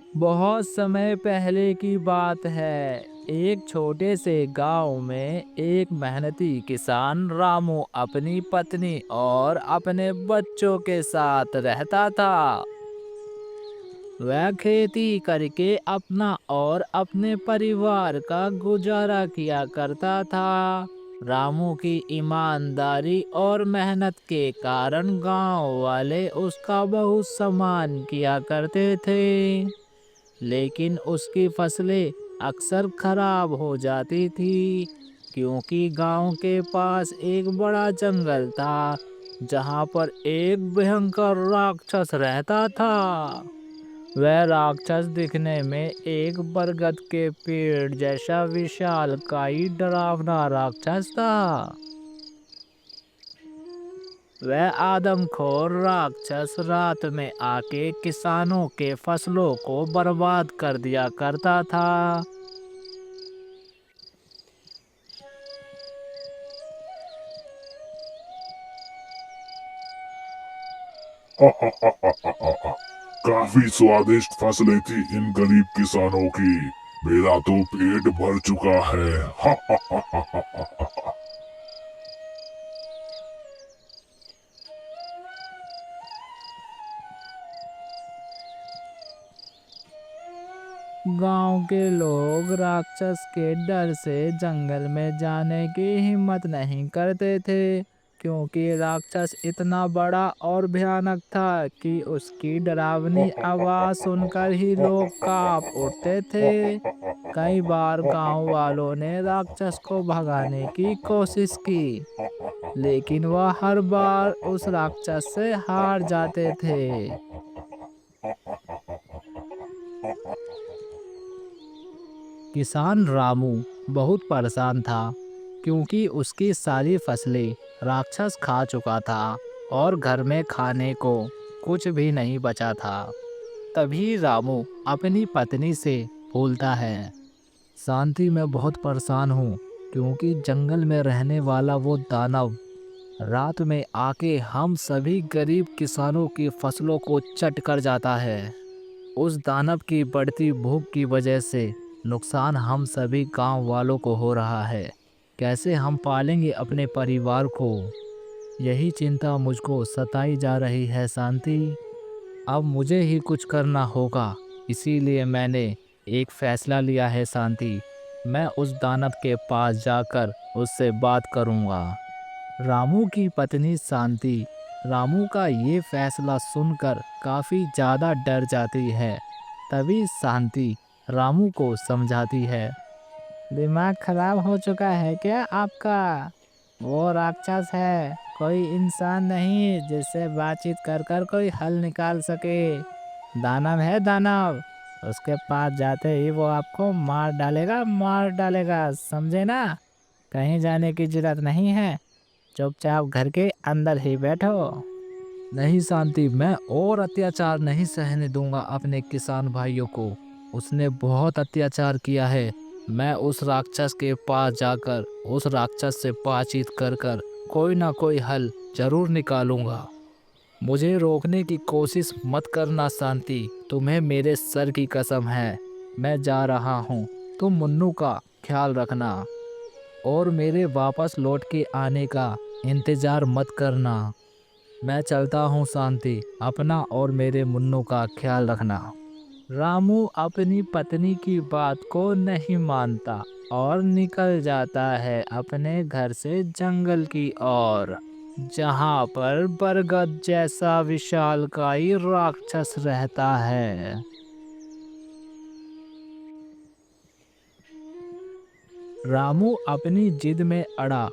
बहुत समय पहले की बात है। एक छोटे से गांव में एक मेहनती किसान रामू अपनी पत्नी और अपने बच्चों के साथ रहता था। वह खेती करके अपना और अपने परिवार का गुजारा किया करता था। रामू की ईमानदारी और मेहनत के कारण गांव वाले उसका बहुत सम्मान किया करते थे। लेकिन उसकी फसलें अक्सर खराब हो जाती थी, क्योंकि गांव के पास एक बड़ा जंगल था जहां पर एक भयंकर राक्षस रहता था। वह राक्षस दिखने में एक बरगद के पेड़ जैसा विशालकाय डरावना राक्षस था। वह आदमखोर राक्षस रात में आके किसानों के फसलों को बर्बाद कर दिया करता था। काफी स्वादिष्ट फसलें थी इन गरीब किसानों की। मेरा तो पेट भर चुका है। गांव के लोग राक्षस के डर से जंगल में जाने की हिम्मत नहीं करते थे, क्योंकि राक्षस इतना बड़ा और भयानक था कि उसकी डरावनी आवाज सुनकर ही लोग कांप उठते थे। कई बार गांव वालों ने राक्षस को भगाने की कोशिश की, लेकिन वह हर बार उस राक्षस से हार जाते थे। किसान रामू बहुत परेशान था, क्योंकि उसकी सारी फसलें राक्षस खा चुका था और घर में खाने को कुछ भी नहीं बचा था। तभी रामू अपनी पत्नी से बोलता है, शांति मैं बहुत परेशान हूँ, क्योंकि जंगल में रहने वाला वो दानव रात में आके हम सभी गरीब किसानों की फसलों को चट कर जाता है। उस दानव की बढ़ती भूख की वजह से नुकसान हम सभी गांव वालों को हो रहा है। कैसे हम पालेंगे अपने परिवार को? यही चिंता मुझको सताई जा रही है शांति। अब मुझे ही कुछ करना होगा, इसीलिए मैंने एक फैसला लिया है शांति। मैं उस दानव के पास जाकर उससे बात करूंगा। रामू की पत्नी शांति रामू का ये फैसला सुनकर काफी ज्यादा डर जाती है। तभी शांति रामू को समझाती है, दिमाग खराब हो चुका है क्या आपका? वो राक्षस है, कोई इंसान नहीं जिससे बातचीत कर कर कोई हल निकाल सके। दानव है दानव, उसके पास जाते ही वो आपको मार डालेगा, समझे ना? कहीं जाने की जरूरत नहीं है, चुपचाप घर के अंदर ही बैठो। नहीं शांति, मैं और अत्याचार नहीं सहने दूंगा अपने किसान भाइयों को। उसने बहुत अत्याचार किया है। मैं उस राक्षस के पास जाकर उस राक्षस से बातचीत कर कर कोई ना कोई हल जरूर निकालूंगा। मुझे रोकने की कोशिश मत करना शांति, तुम्हें मेरे सर की कसम है। मैं जा रहा हूँ, तुम मुन्नू का ख्याल रखना और मेरे वापस लौट के आने का इंतजार मत करना। मैं चलता हूँ शांति, अपना और मेरे मुन्नू का ख्याल रखना। रामू अपनी पत्नी की बात को नहीं मानता और निकल जाता है अपने घर से जंगल की ओर, जहाँ पर बरगद जैसा विशालकाय राक्षस रहता है। रामू अपनी जिद में अड़ा,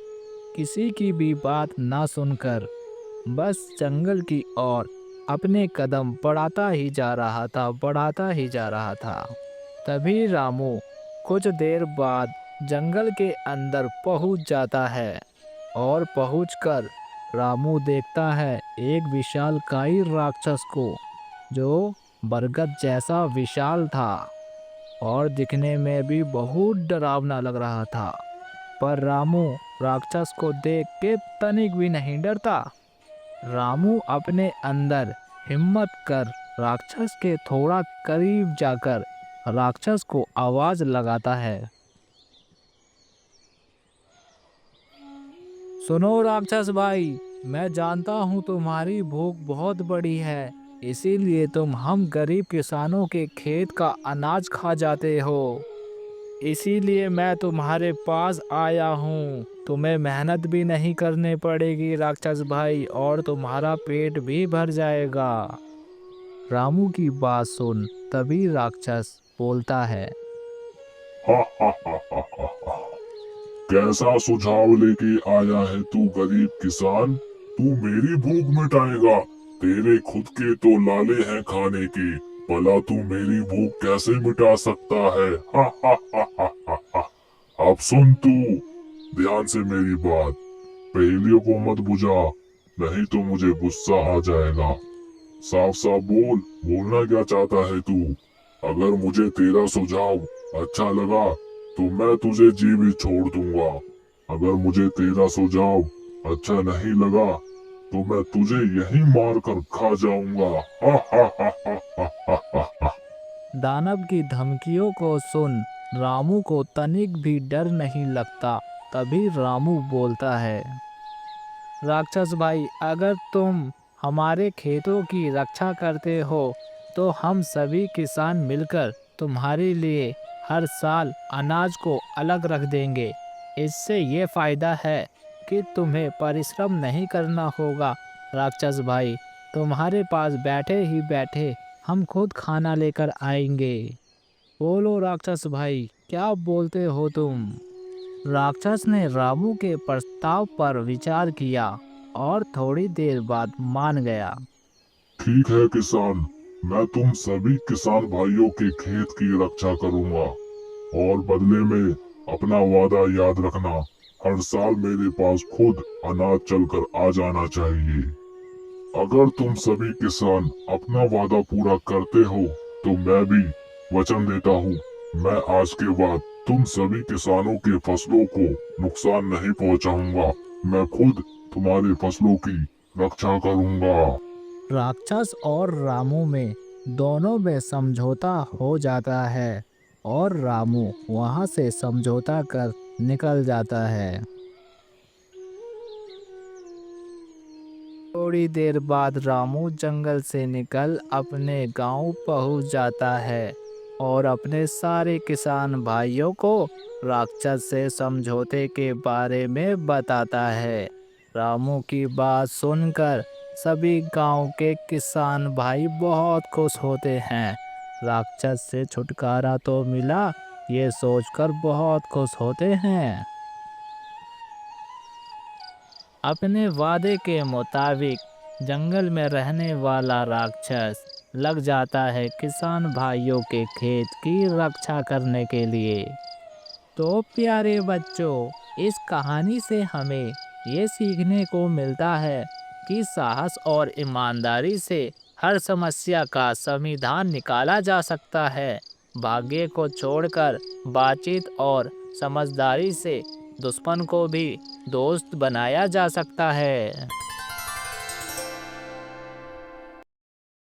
किसी की भी बात ना सुनकर बस जंगल की ओर अपने कदम बढ़ाता ही जा रहा था। तभी रामू कुछ देर बाद जंगल के अंदर पहुंच जाता है और पहुंचकर रामू देखता है एक विशालकाय राक्षस को, जो बरगद जैसा विशाल था और दिखने में भी बहुत डरावना लग रहा था। पर रामू राक्षस को देख के तनिक भी नहीं डरता। रामू अपने अंदर हिम्मत कर राक्षस के थोड़ा करीब जाकर राक्षस को आवाज लगाता है। सुनो राक्षस भाई, मैं जानता हूँ तुम्हारी भूख बहुत बड़ी है, इसीलिए तुम हम गरीब किसानों के खेत का अनाज खा जाते हो। इसीलिए मैं तुम्हारे पास आया हूँ। तुम्हें मेहनत भी नहीं करनी पड़ेगी राक्षस भाई, और तुम्हारा पेट भी भर जाएगा। रामू की बात सुन तभी राक्षस बोलता है। हा हा हा हा हा हा। कैसा सुझाव लेके आया है तू गरीब किसान? तू मेरी भूख मिटाएगा? तेरे खुद के तो लाले हैं खाने के, भला तू मेरी भूख कैसे मिटा सकता है? हा हा हा हा हा हा। अब सुन तू ध्यान से मेरी बात, पहेलियों को मत बुझा, नहीं तो मुझे गुस्सा आ जाएगा। साफ साफ बोल, बोलना क्या चाहता है तू? अगर मुझे तेरा सुझाव अच्छा लगा तो मैं तुझे जीवित छोड़ दूंगा। अगर मुझे तेरा सुझाव अच्छा नहीं लगा तो मैं तुझे यहीं मार कर खा जाऊंगा। हा हा हा हा हा हा हा हा। दानव की धमकियों को सुन रामू को तनिक भी डर नहीं लगता। तभी रामू बोलता है। राक्षस भाई, अगर तुम हमारे खेतों की रक्षा करते हो तो हम सभी किसान मिलकर तुम्हारे लिए हर साल अनाज को अलग रख देंगे। इससे ये फायदा है कि तुम्हें परिश्रम नहीं करना होगा। राक्षस भाई, तुम्हारे पास बैठे ही बैठे हम खुद खाना लेकर आएंगे। बोलो राक्षस भाई, क्या बोलते हो तुम? राक्षस ने रामू के प्रस्ताव पर विचार किया और थोड़ी देर बाद मान गया। ठीक है किसान, मैं तुम सभी किसान भाइयों के खेत की रक्षा करूंगा, और बदले में अपना वादा याद रखना, हर साल मेरे पास खुद अनाज चलकर आ जाना चाहिए। अगर तुम सभी किसान अपना वादा पूरा करते हो तो मैं भी वचन देता हूँ, मैं आज के बाद तुम सभी किसानों के फसलों को नुकसान नहीं पहुँचाऊंगा। मैं खुद तुम्हारे फसलों की रक्षा करूंगा। राक्षस और रामू में दोनों में समझौता हो जाता है और रामू वहां से समझौता कर निकल जाता है। थोड़ी देर बाद रामू जंगल से निकल अपने गांव पहुंच जाता है और अपने सारे किसान भाइयों को राक्षस से समझौते के बारे में बताता है। रामू की बात सुनकर सभी गांव के किसान भाई बहुत खुश होते हैं। राक्षस से छुटकारा तो मिला, ये सोचकर बहुत खुश होते हैं। अपने वादे के मुताबिक जंगल में रहने वाला राक्षस लग जाता है किसान भाइयों के खेत की रक्षा करने के लिए। तो प्यारे बच्चों, इस कहानी से हमें ये सीखने को मिलता है कि साहस और ईमानदारी से हर समस्या का समाधान निकाला जा सकता है। भाग्य को छोड़कर बातचीत और समझदारी से दुश्मन को भी दोस्त बनाया जा सकता है।